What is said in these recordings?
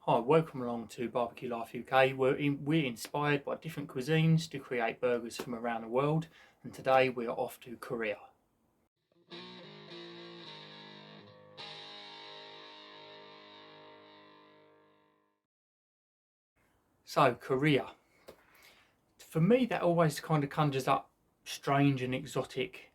Hi, welcome along to Barbecue Life UK. We're inspired by different cuisines to create burgers from around the world, and today we are off to Korea. So, Korea. For me, that always kind of conjures up strange and exotic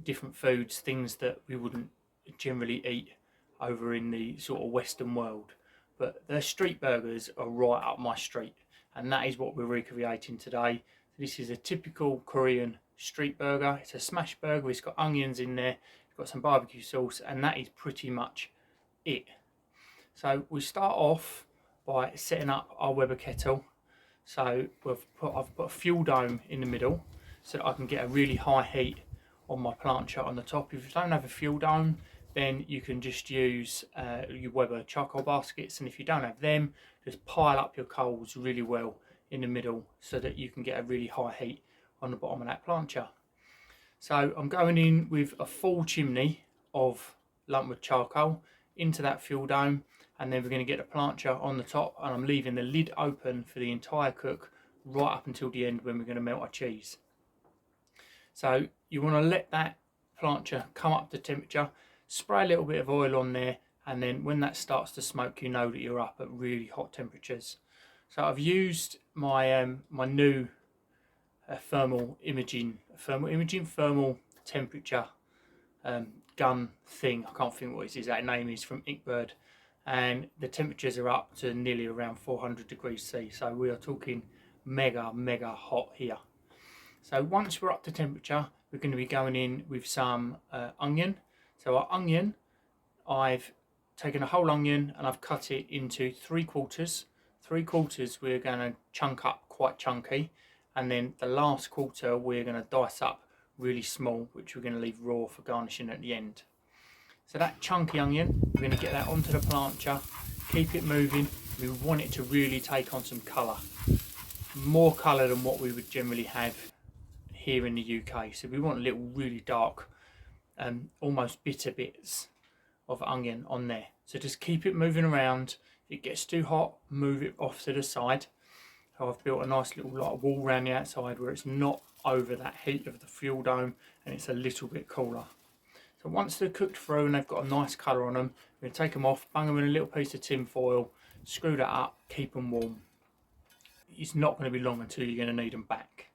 different foods, things that we wouldn't generally eat over in the sort of Western world. But their street burgers are right up my street, and that is what we're recreating today. This is a typical Korean street burger. It's a smash burger. It's got onions in there, it's got some barbecue sauce, and that is pretty much it. So we start off by setting up our Weber kettle. So I've put a fuel dome in the middle so that I can get a really high heat on my plancha on the top. If you don't have a fuel dome, then you can just use your Weber charcoal baskets, and if you don't have them, just pile up your coals really well in the middle so that you can get a really high heat on the bottom of that plancha. So I'm going in with a full chimney of lumpwood charcoal into that fuel dome, and then we're going to get the plancha on the top, and I'm leaving the lid open for the entire cook right up until the end when we're going to melt our cheese. So you want to let that plancha come up to temperature, spray a little bit of oil on there, and then when that starts to smoke, you know that you're up at really hot temperatures. So I've used my my new thermal temperature gun thing. I can't think what its exact name is, from Inkbird, and the temperatures are up to nearly around 400 degrees C. So we are talking mega hot here. So once we're up to temperature, we're going to be going in with some onion. So our onion, I've taken a whole onion and I've cut it into 3/4. 3/4 we're going to chunk up quite chunky, and then the last quarter we're going to dice up really small, which we're going to leave raw for garnishing at the end. So that chunky onion, we're going to get that onto the plancha, keep it moving. We want it to really take on some colour, more colour than what we would generally have here in the UK. So we want a little really dark, almost bitter bits of onion on there. So just keep it moving around. If it gets too hot, move it off to the side. So I've built a nice little wall around the outside where it's not over that heat of the fuel dome and it's a little bit cooler. So once they're cooked through and they've got a nice colour on them, we're going to take them off, bang them in a little piece of tin foil, screw that up, keep them warm. It's not going to be long until you're going to need them back.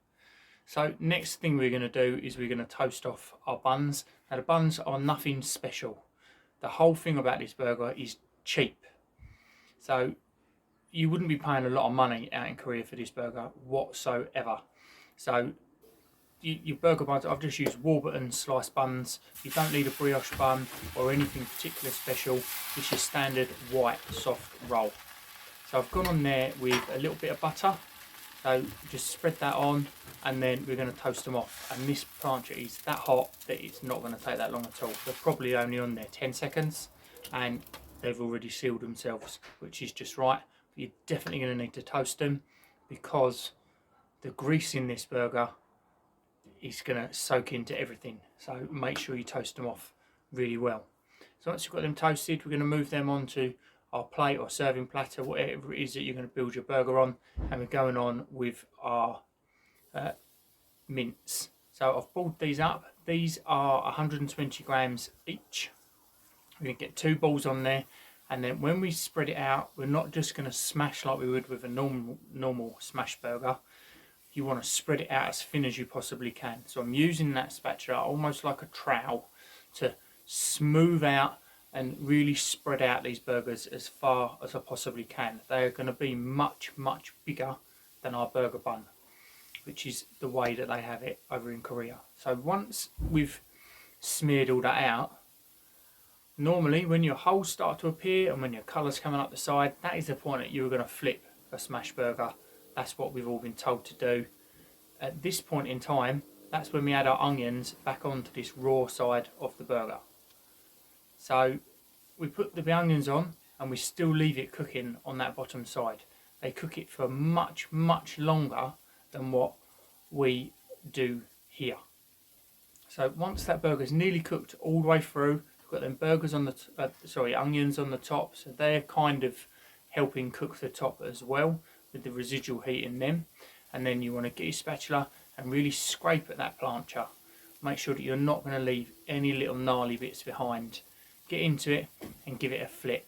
So next thing we're going to do is we're going to toast off our buns. Now the buns are nothing special. The whole thing about this burger is cheap. So you wouldn't be paying a lot of money out in Korea for this burger whatsoever. So your burger buns, I've just used Warburton sliced buns. You don't need a brioche bun or anything particular special. It's your standard white soft roll. So I've gone on there with a little bit of butter. So just spread that on, and then we're going to toast them off. And this plancha is that hot that it's not going to take that long at all. They're probably only on there 10 seconds and they've already sealed themselves, which is just right. But you're definitely going to need to toast them because the grease in this burger is going to soak into everything. So make sure you toast them off really well. So once you've got them toasted, we're going to move them onto our plate or serving platter, whatever it is that you're going to build your burger on, and we're going on with our mince. So I've balled these up. These are 120 grams each. We're going to get 2 balls on there, and then when we spread it out, we're not just going to smash like we would with a normal smash burger. You want to spread it out as thin as you possibly can. So I'm using that spatula almost like a trowel to smooth out and really spread out these burgers as far as I possibly can. They are going to be much bigger than our burger bun, which is the way that they have it over in Korea. So once we've smeared all that out, normally when your holes start to appear and when your colour's coming up the side, that is the point that you're going to flip a smash burger. That's what we've all been told to do. At this point in time, that's when we add our onions back onto this raw side of the burger. So we put the onions on and we still leave it cooking on that bottom side. They cook it for much longer than what we do here. So once that burger's nearly cooked all the way through, we've got them onions on the top, so they're kind of helping cook the top as well with the residual heat in them. And then you want to get your spatula and really scrape at that plancha. Make sure that you're not going to leave any little gnarly bits behind. Get into it and give it a flip.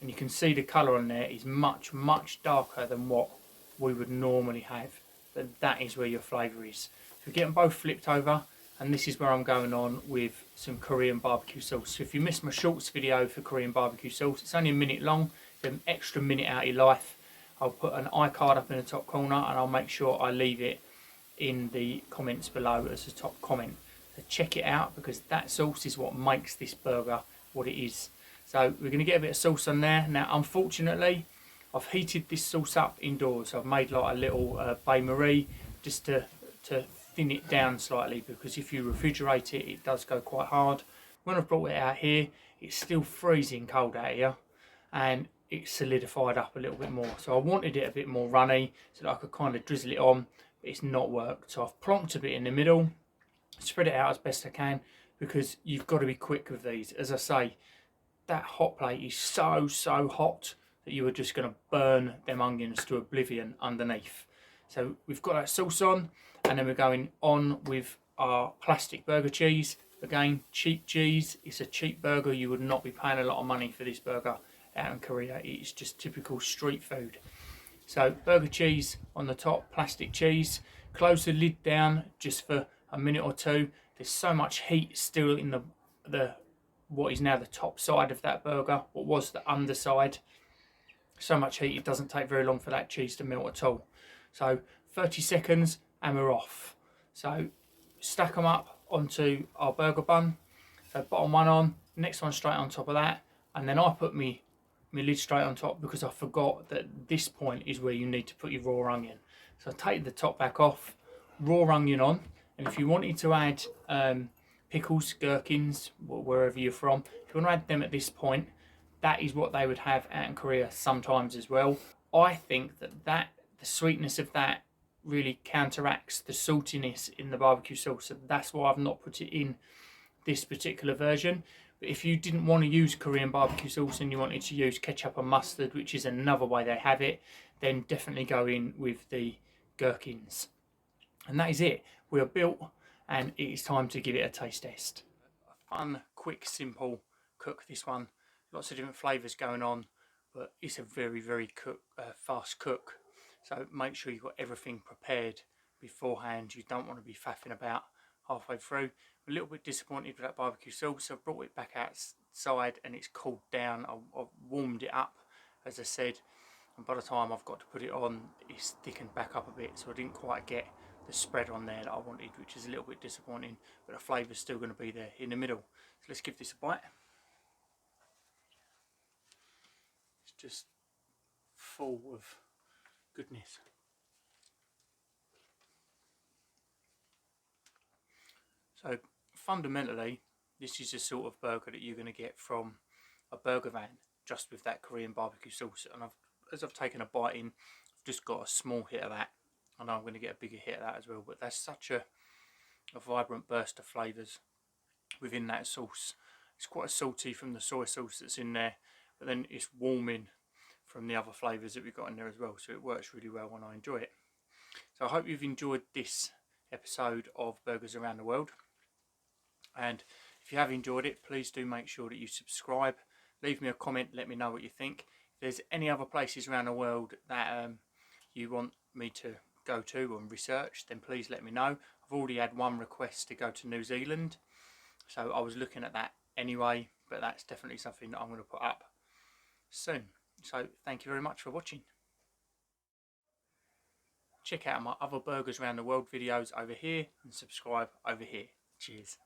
And you can see the colour on there is much, much darker than what we would normally have. But that is where your flavour is. So get them both flipped over, and this is where I'm going on with some Korean barbecue sauce. So if you missed my shorts video for Korean barbecue sauce, it's only a minute long, get an extra minute out of your life. I'll put an iCard up in the top corner, and I'll make sure I leave it in the comments below as a top comment. So check it out, because that sauce is what makes this burger what it is. So we're going to get a bit of sauce on there. Now unfortunately I've heated this sauce up indoors. I've made like a little bain-marie just to thin it down slightly, because if you refrigerate it, it does go quite hard. When I've brought it out here, it's still freezing cold out here, and it's solidified up a little bit more. So I wanted it a bit more runny so that I could kind of drizzle it on, but it's not worked. So I've plonked a bit in the middle, spread it out as best I can, because you've got to be quick with these. As I say, that hot plate is so hot that you are just going to burn them onions to oblivion underneath. So we've got that sauce on, and then we're going on with our plastic burger cheese. Again, cheap cheese. It's a cheap burger. You would not be paying a lot of money for this burger out in Korea. It's just typical street food. So burger cheese on the top, plastic cheese. Close the lid down just for a minute or two. There's so much heat still in the what is now the top side of that burger, what was the underside. So much heat, it doesn't take very long for that cheese to melt at all. So 30 seconds and we're off. So stack them up onto our burger bun. So bottom one on, next one straight on top of that, and then I put my lid straight on top, because I forgot that this point is where you need to put your raw onion. So take the top back off, raw onion on, and if you wanted to add pickles, gherkins, wherever you're from, if you want to add them at this point, that is what they would have out in Korea sometimes as well. I think that the sweetness of that really counteracts the saltiness in the barbecue sauce, so that's why I've not put it in this particular version. But if you didn't want to use Korean barbecue sauce and you wanted to use ketchup and mustard, which is another way they have it, then definitely go in with the gherkins. And that is it. We are built, and it is time to give it a taste test. A fun, quick, simple cook, this one. Lots of different flavours going on, but it's a very fast cook. So make sure you've got everything prepared beforehand. You don't want to be faffing about halfway through. I'm a little bit disappointed with that barbecue sauce, so I brought it back outside and it's cooled down. I've warmed it up, as I said, and by the time I've got to put it on, it's thickened back up a bit, so I didn't quite get the spread on there that I wanted, which is a little bit disappointing, but the flavour's still going to be there in the middle. So let's give this a bite. It's just full of goodness. So fundamentally, this is the sort of burger that you're going to get from a burger van, just with that Korean barbecue sauce. And as I've taken a bite in, I've just got a small hit of that. I know I'm going to get a bigger hit of that as well, but that's such a vibrant burst of flavours within that sauce. It's quite salty from the soy sauce that's in there, but then it's warming from the other flavours that we've got in there as well, so it works really well and I enjoy it. So I hope you've enjoyed this episode of Burgers Around the World, and if you have enjoyed it, please do make sure that you subscribe, leave me a comment, let me know what you think. If there's any other places around the world that you want me to go to and research, then please let me know. I've already had one request to go to New Zealand, so I was looking at that anyway, but that's definitely something that I'm going to put up soon. So thank you very much for watching. Check out my other Burgers Around the World videos over here and subscribe over here. Cheers.